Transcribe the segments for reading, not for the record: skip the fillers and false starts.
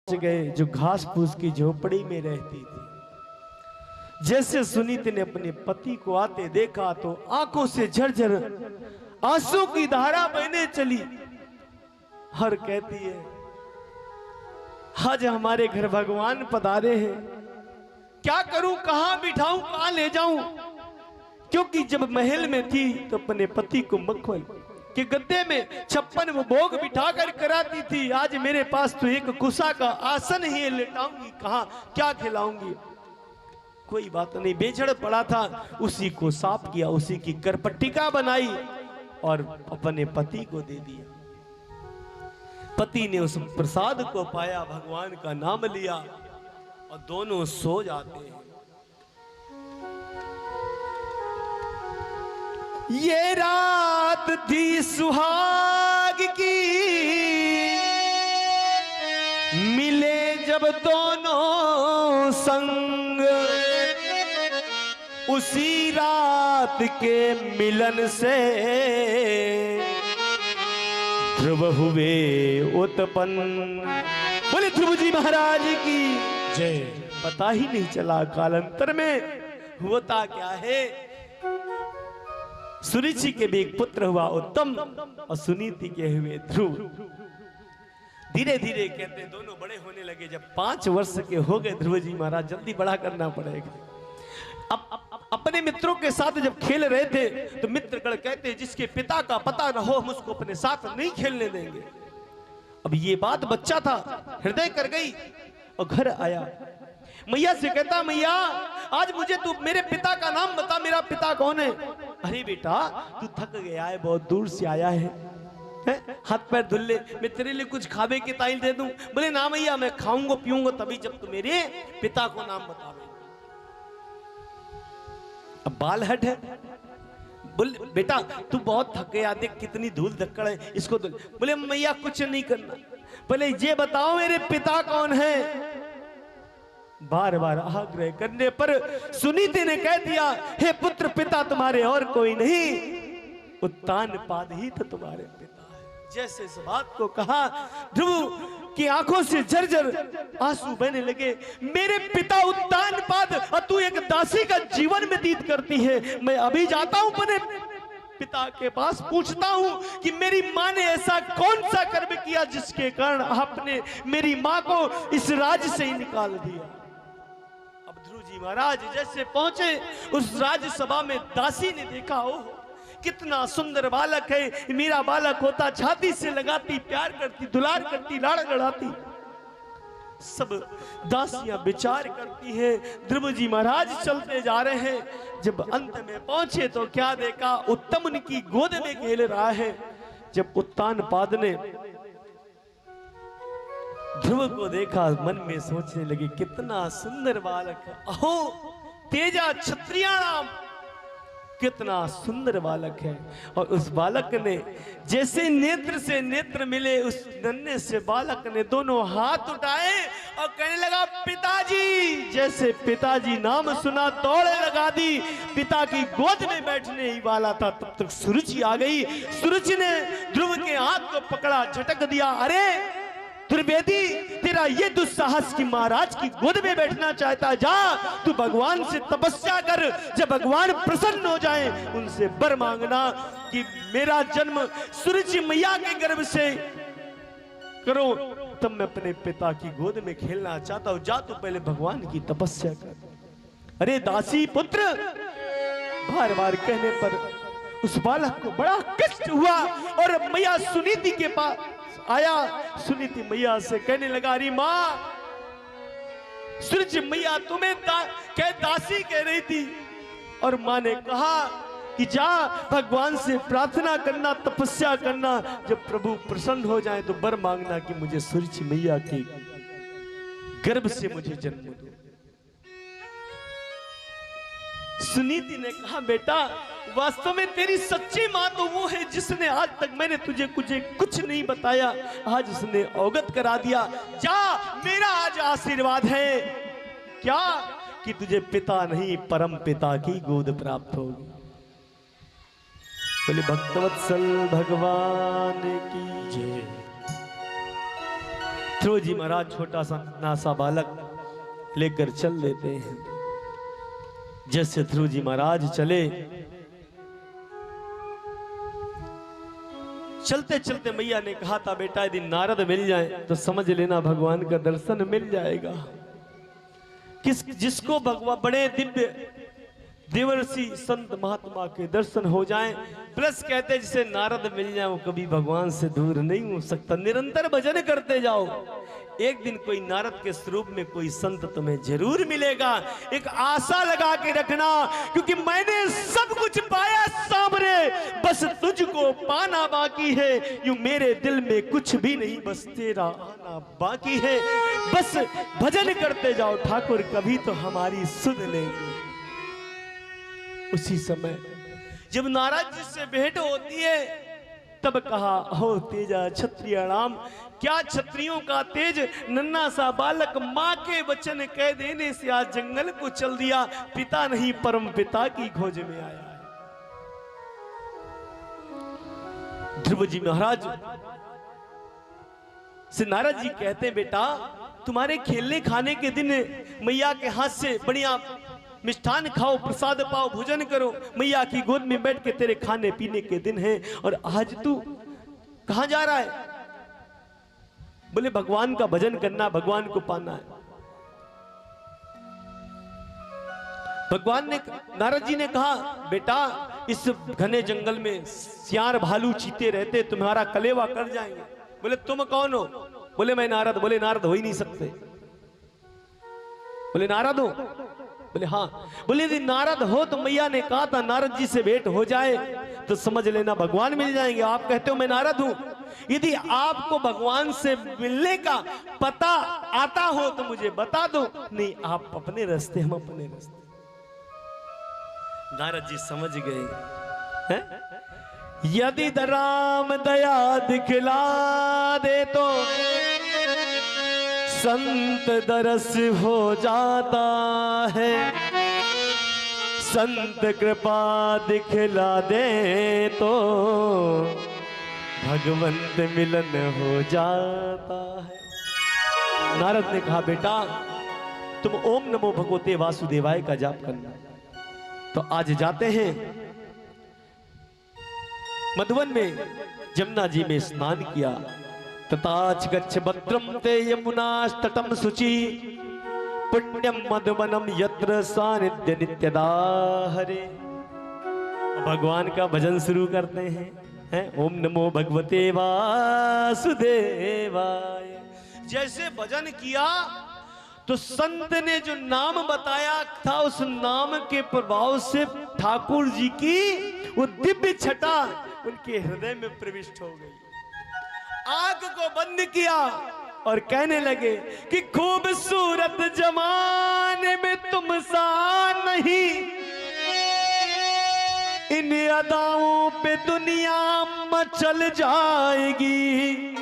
गए जो घास फूस की झोपड़ी में रहती थी। जैसे सुनीति ने अपने पति को आते देखा तो आंखों से झरझर आंसू की धारा बहने चली। हर कहती है, आज हमारे घर भगवान पधारे हैं, क्या करूं, कहां बिठाऊं, कहां ले जाऊं। क्योंकि जब महल में थी तो अपने पति को मखमल कि गद्दे में 56 वो भोग बिठाकर कराती थी। आज मेरे पास तो एक कुसा का आसन ही लेटाऊंगी, कहां क्या खिलाऊंगी। कोई बात नहीं, बेजड़ पड़ा था, उसी को साफ किया, उसी की करपट्टिका बनाई और अपने पति को दे दिया। पति ने उस प्रसाद को पाया, भगवान का नाम लिया और दोनों सो जाते हैं। ये रात थी सुहाग की, मिले जब दोनों संग, उसी रात के मिलन से ध्रुव हुए उत्पन्न। बोले ध्रुव जी महाराज की जय। पता ही नहीं चला कालांतर में होता क्या है। सुरुचि के भी एक पुत्र हुआ उत्तम और सुनीति के हुए ध्रुव। धीरे धीरे कहते दोनों बड़े होने लगे। जब 5 वर्ष के हो गए ध्रुव जी महाराज, जल्दी बड़ा करना पड़ेगा। अब अपने मित्रों के साथ जब खेल रहे थे तो मित्रगण कहते जिसके पिता का पता न हो हम उसको अपने साथ नहीं खेलने देंगे। अब ये बात बच्चा था, हृदय कर गई और घर आया। मैया से कहता, मैया आज मुझे तू मेरे पिता का नाम बता, मेरा पिता कौन है। अरे बेटा तू थक गया है, बहुत दूर से आया है, हाथ पैर धुल ले, मैं तेरे लिए कुछ खावे की ताइल दे दूं। बोले ना मैया, मैं खाऊंगा पीऊंगा तभी जब तू मेरे पिता को नाम बतावे। अब बाल हट है। बोले बेटा तू बहुत थक गया, देख कितनी धूल धक्कड़ है, इसको धुल। बोले मैया कुछ नहीं करना। बोले ये बताओ मेरे पिता कौन है। बार बार आग्रह करने पर सुनीति ने कह दिया, हे पुत्र पिता तुम्हारे और कोई नहीं, उत्तानपाद ही तो तुम्हारे पिता है। जैसे इस बात को कहा ध्रुव की आंखों से झरझर आंसू बहने लगे। मेरे पिता उत्तानपाद और तू एक दासी का जीवन व्यतीत करती है। मैं अभी जाता हूं अपने पिता के पास, पूछता हूं कि मेरी मां ने ऐसा कौन सा कर्म किया जिसके कारण आपने मेरी मां को इस राज्य से ही निकाल दिया। अब ध्रुव जी महाराज जैसे पहुंचे उस राज्यसभा में, दासी ने देखा, ओ कितना सुंदर बालक है, मेरा बालक होता छाती से लगाती, प्यार करती, दुलार करती, लाड़ लड़ाती। सब दासियां विचार करती हैं। ध्रुव जी महाराज चलते जा रहे हैं। जब अंत में पहुंचे तो क्या देखा, उत्तम उनकी गोद में खेल रहा है। जब उत्तानपाद ने ध्रुव को देखा, मन में सोचने लगे कितना सुंदर बालक है। अहो तेजा क्षत्रिया नाम, कितना सुंदर बालक है। और उस बालक ने जैसे नेत्र से नेत्र मिले, उस नन्हे से बालक ने दोनों हाथ उठाए और कहने लगा पिताजी। जैसे पिताजी नाम सुना दौड़े लगा दी, पिता की गोद में बैठने ही वाला था तब तक सुरुचि आ गई। सुरुचि ने ध्रुव के हाथ को पकड़ा, झटक दिया। अरे दुर्वेदी, तेरा ये दुस्साहस कि महाराज की गोद में बैठना चाहता, जा तू भगवान से तपस्या कर, जब भगवान प्रसन्न हो जाए उनसे वर मांगना कि मेरा जन्म सुरुचि मैया के गर्भ से करो, तब मैं अपने पिता की गोद में खेलना चाहता हूं। जा तू पहले भगवान की तपस्या कर। अरे दासी पुत्र, बार बार कहने पर उस बालक को बड़ा कष्ट हुआ और मैया सुनीति के पास आया। सुनीति मैया से कहने लगा, अरे मां, सूरज मैया तुम्हें दासी कह रही थी और मां ने कहा कि जा भगवान से प्रार्थना करना, तपस्या करना, जब प्रभु प्रसन्न हो जाए तो वर मांगना कि मुझे सूरज मैया के गर्भ से मुझे जन्म दो। सुनीति ने कहा, बेटा वास्तव में तेरी सच्ची मां तो वो है जिसने आज तक मैंने तुझे कुछ नहीं बताया, आज उसने अवगत करा दिया। जा, मेरा आज आशीर्वाद है क्या कि तुझे पिता नहीं परम पिता की गोद प्राप्त होगी। बोले भक्तवत्सल भगवान की जय। ध्रुव जी महाराज छोटा सा नासा बालक लेकर चल देते हैं। जैसे ध्रुव जी महाराज चले, चलते चलते मैया ने कहा था बेटा यदि नारद मिल जाए तो समझ लेना भगवान का दर्शन मिल जाएगा। जिसको भगवान बड़े दिव्य देवर्षि संत महात्मा के दर्शन हो जाएं, प्लस कहते जिसे नारद मिल जाए वो कभी भगवान से दूर नहीं हो सकता। निरंतर भजन करते जाओ, एक दिन कोई नारद के स्वरूप में कोई संत तुम्हें जरूर मिलेगा। एक आशा लगा के रखना, क्योंकि मैंने सब कुछ पाया सामने, बस तुझको पाना बाकी है। यूं मेरे दिल में कुछ भी नहीं, बस तेरा आना बाकी है। बस भजन करते जाओ, ठाकुर कभी तो हमारी सुध लेंगे। उसी समय जब नारद जी से भेंट होती है, तब कहा हो तेजा क्षत्रिय राम, क्या क्षत्रियों का तेज। नन्ना सा बालक मां के वचन कह देने से आज जंगल को चल दिया। पिता नहीं परम पिता की खोज में आया है। ध्रुव जी महाराज से नारद जी कहते हैं बेटा तुम्हारे खेलने खाने के दिन मैया के हाथ से बढ़िया मिष्ठान खाओ, प्रसाद पाओ, भोजन करो, मैया की गोद में बैठ के तेरे खाने पीने के दिन हैं। और आज तू कहां जा रहा है? बोले भगवान का भजन करना, भगवान को पाना है। भगवान ने, नारद जी ने कहा बेटा इस घने जंगल में सियार भालू चीते रहते, तुम्हारा कलेवा कर जाएंगे। बोले तुम कौन हो? बोले मैं नारद। बोले नारद हो ही नहीं सकते। बोले नारद हो? बोले हाँ। बोले यदि नारद हो तो मैया ने कहा था नारद जी से भेंट हो जाए तो समझ लेना भगवान मिल जाएंगे। आप कहते हो मैं नारद हूं, यदि आपको भगवान से मिलने का पता आता हो तो मुझे बता दो, नहीं आप अपने रास्ते, हम अपने रास्ते। नारद जी समझ गए हैं? यदि राम दया दिखला दे तो संत दरस हो जाता है, संत कृपा दिखला दे तो भगवंत मिलन हो जाता है। नारद ने कहा बेटा तुम ओम नमो भगवते वासुदेवाय का जाप करना। तो आज जाते हैं मधुवन में, जमुना जी में स्नान किया। तताच गच्छ भद्रम ते यमुनास्तटम शुचि, पुण्यम मधुवनम यत्र सानिध्य नित्यदा हरे। भगवान का भजन शुरू करते हैं, ओम नमो भगवते वासुदेवाय। जैसे भजन किया तो संत ने जो नाम बताया था उस नाम के प्रभाव से ठाकुर जी की वो दिव्य छटा उनके हृदय में प्रविष्ट हो गई। आंख को बंद किया और कहने लगे कि खूबसूरत जमाने में तुम सा नहीं, इन अदाओं पे दुनिया मचल जाएगी।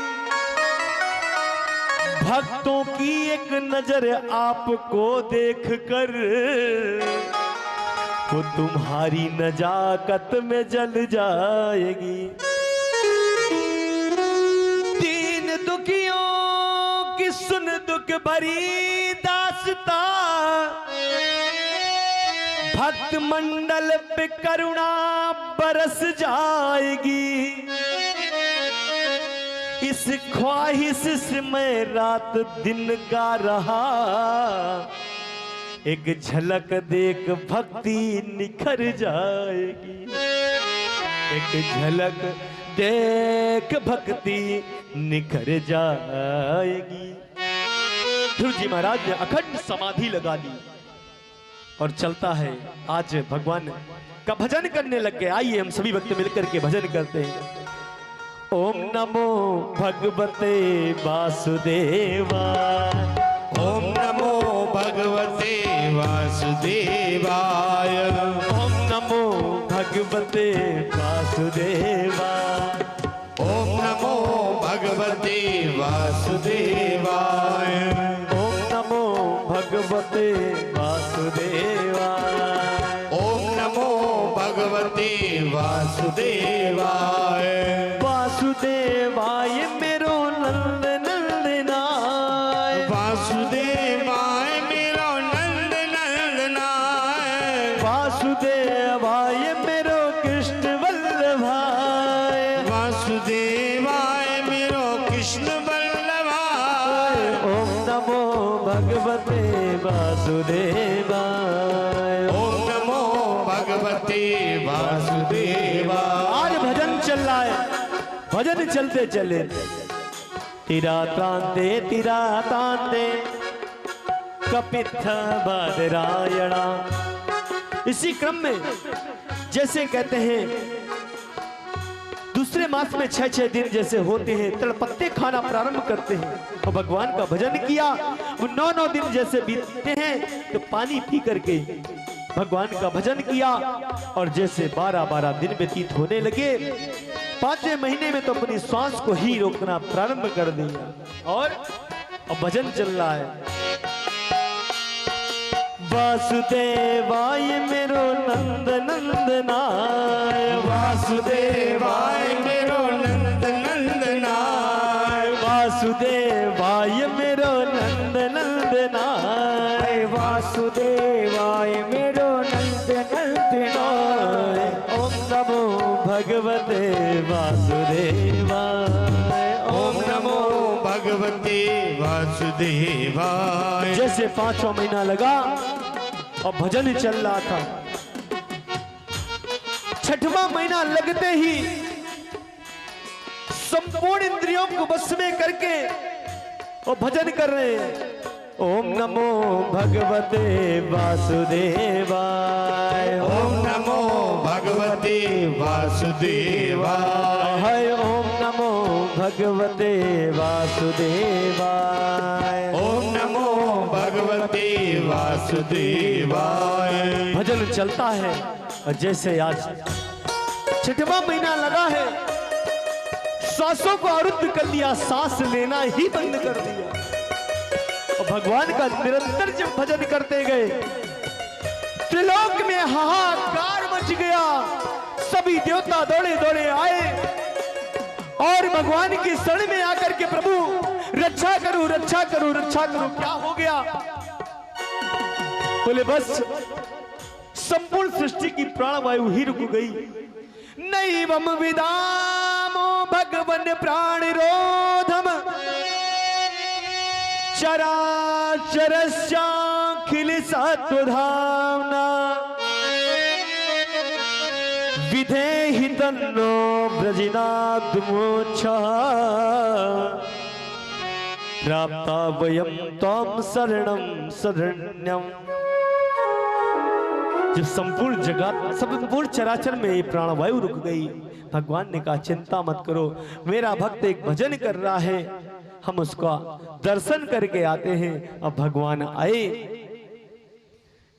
भक्तों की एक नजर आपको देखकर वो तुम्हारी नजाकत में जल जाएगी। दीन दुखियों की सुन दुख भरी दास्ता, भक्त मंडल पे करुणा बरस जाएगी। इस ख्वाहिश से मैं रात दिन गा रहा, एक झलक देख भक्ति निखर जाएगी। एक झलक देख भक्ति निखर जाएगी। ध्रुव जी महाराज ने अखंड समाधि लगा ली और चलता है। आज भगवान का भजन करने लग गए। आइए हम सभी भक्त मिलकर के भजन करते हैं। ओम नमो भगवते वासुदेवाय, ओम नमो भगवते वासुदेवाय, ओम नमो भगवते वासुदेवाय, ओम नमो भगवते वासुदेवाय, ओम नमो भगवते वासुदेवाय, ओम नमो भगवते वासुदेवाय। वासुदेवाय मेरो नंद नंदना, वासुदेवाय मेरो नंद नंदनाय वासुदेवाय मेरो कृष्ण वल्लभाय वासुदेवाय मेरो कृष्ण वल्लभाय ओम नमो भगवते वासुदेवाय ओम नमो भगवते वासुदेवाय। आज भजन चल रहा है, भजन चलते चले तिरा तांते कपित्थ बादरायणा। इसी क्रम में जैसे कहते हैं दूसरे मास में 6-6 दिन जैसे होते हैं, तड़पत्ते खाना प्रारंभ करते हैं और भगवान का भजन किया। वो 9-9 दिन जैसे बीतते हैं तो पानी पी करके भगवान का भजन किया और जैसे 12-12 दिन व्यतीत होने लगे, 5वें महीने में तो अपनी श्वास को ही रोकना प्रारंभ कर दिया और अब भजन चल रहा है। वासुदेवाय मेरो नंद नंदनाय वासुदेवाय मेरो नंद नंदनाय वासुदेवाय मेरो नंद नंदनाय वासुदेवाय मेरो नंद नंदनाय ओम नमो भगवते वासुदेवाय ओम नमो भगवते वासुदेवाय। जैसे 5वां महीना लगा और भजन चल रहा था, 6वां महीना लगते ही संपूर्ण इंद्रियों को बस में करके और भजन कर रहे हैं। ओम नमो भगवते वासुदेवाय ओम नमो भगवते वासुदेवाय ओम नमो भगवते वासुदेवाय ओम नमो भगवते वासुदेवाय। भजन चलता है और जैसे आज 6वां महीना लगा है, सांसों को अरुद्ध कर दिया, सांस लेना ही बंद कर दिया और भगवान का निरंतर जब भजन करते गए त्रिलोक में हाहाकार मच गया। सभी देवता दौड़े दौड़े आए और भगवान की शरण में आकर के प्रभु रक्षा करो रक्षा करो रक्षा करो। क्या हो गया? बोले बस संपूर्ण सृष्टि की प्राणवायु ही रुक गई। नैवम विदामो भगवन प्राणिरोधम चराचरस्याखिल सत्वधाम्ना विधेहि तन्नो व्रजिनाथ मोक्षः प्राप्ता वयं त्वां शरणं शरण्यम्। जब संपूर्ण जगत संपूर्ण चराचर में ये प्राणवायु रुक गई, भगवान ने कहा चिंता मत करो, मेरा भक्त एक भजन कर रहा है, हम उसका दर्शन करके आते हैं। अब भगवान आए,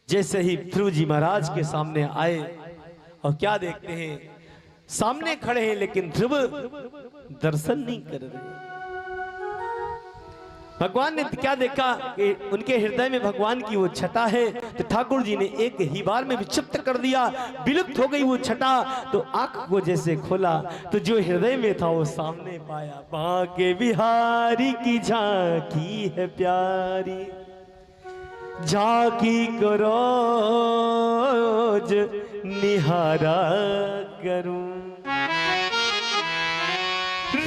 जैसे ही ध्रुव जी महाराज के सामने आए और क्या देखते हैं, सामने खड़े हैं लेकिन ध्रुव दर्शन नहीं कर रहे। भगवान ने क्या देखा कि उनके हृदय में भगवान की वो छटा है, तो ठाकुर जी ने एक ही बार में विक्षिप्त कर दिया, विलुप्त हो गई वो छटा। तो आंख को जैसे खोला तो जो हृदय में था वो सामने पाया। बांके बिहारी की झांकी है प्यारी, झांकी को रोज निहारा करूं,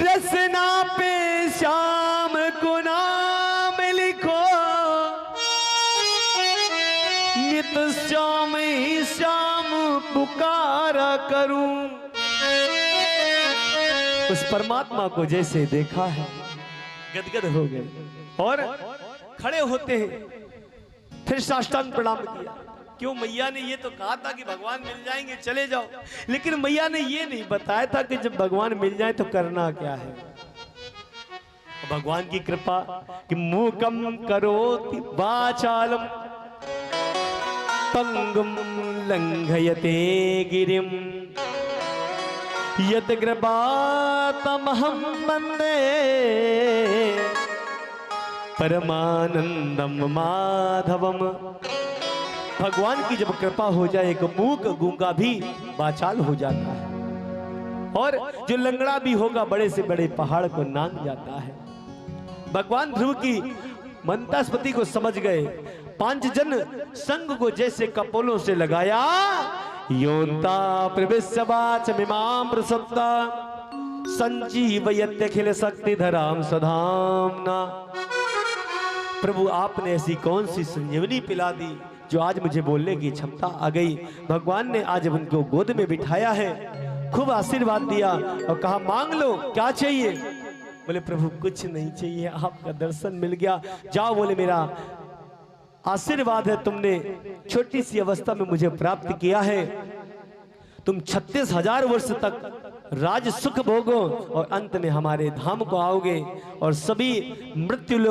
रसना पे श्याम को नाम लिखो, नित श्याम ही श्याम पुकारा करूं। उस परमात्मा को जैसे देखा है गदगद हो गए और खड़े होते हैं, फिर साष्टांग प्रणाम किया। क्यों? मैया ने ये तो कहा था कि भगवान मिल जाएंगे चले जाओ, लेकिन मैया ने ये नहीं बताया था कि जब भगवान मिल जाए तो करना क्या है। भगवान की कृपा कि मूकम करोति वाचालम पंगुम लंघयते गिरिम यत कृपातमहं वंदे परमानंदम माधवम। भगवान की जब कृपा हो जाए एक मूक गूंगा भी वाचाल हो जाता है और जो लंगड़ा भी होगा बड़े से बड़े पहाड़ को नांग जाता है। भगवान ध्रुव की मंदस्पति को समझ गए। 5 जन संग को जैसे कपोलों से लगाया, योन्ता प्रविश्यवाच मिमां प्रसप्ता संजीवयत्यखिल शक्तिधरां सधाम्ना। प्रभु आपने ऐसी कौन सी संजीवनी पिला दी जो आज मुझे बोलने की क्षमता आ गई। भगवान ने आज उनको गोद में बिठाया है, खूब आशीर्वाद दिया और कहा मांग लो क्या चाहिए। बोले प्रभु कुछ नहीं चाहिए, आपका दर्शन मिल गया। जाओ, बोले मेरा आशीर्वाद है, तुमने छोटी सी अवस्था में मुझे प्राप्त किया है। तुम 36,000 वर्ष तक राज सुख भोगो और अंत में हमारे धाम को आओगे और सभी मृत्यु लोग